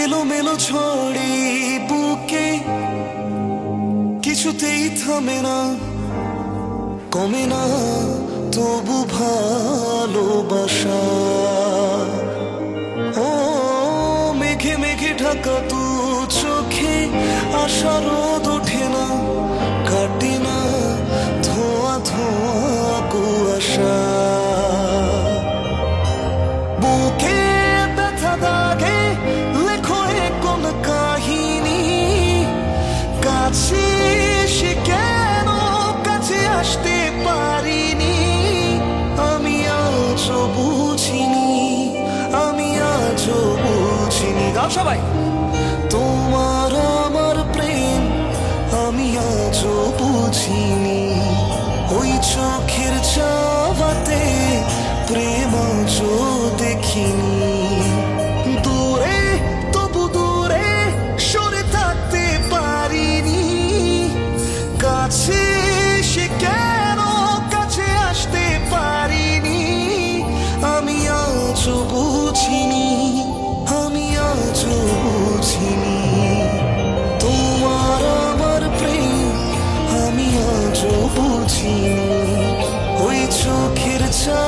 এলোমেলো ঝড়ে বুকে কিছুতেই থামে না, কমে না তবু ভালোবাসা। ও মেঘে মেঘে ঢাকা তু চোখে আশা রোদ ওঠে না, কাটে না ধোয়া ধোয়া কুয়াশা। বুকে ব্যথা দাগে লেখো কোন কাহিনী, কাছে সে কেন কাছে আসতে পারিনি। আমি আজও বুঝিনি, আমি আজও বুঝিনি। গাও সবাই। তোমার আমার প্রেম আমি আজও বুঝিনি, ওই চোখের চাওয়াতে প্রেম আজও দেখিনি। দূরে তবু দূরে সরে থাকতে পারিনি, কাছে সে কেন কাছে আসতে পারিনি। আমি আজও বুঝিনি, আমি আজও বুঝিনি। তোমার আমার প্রেম আমি আজও বুঝিনি, ওই চোখের চা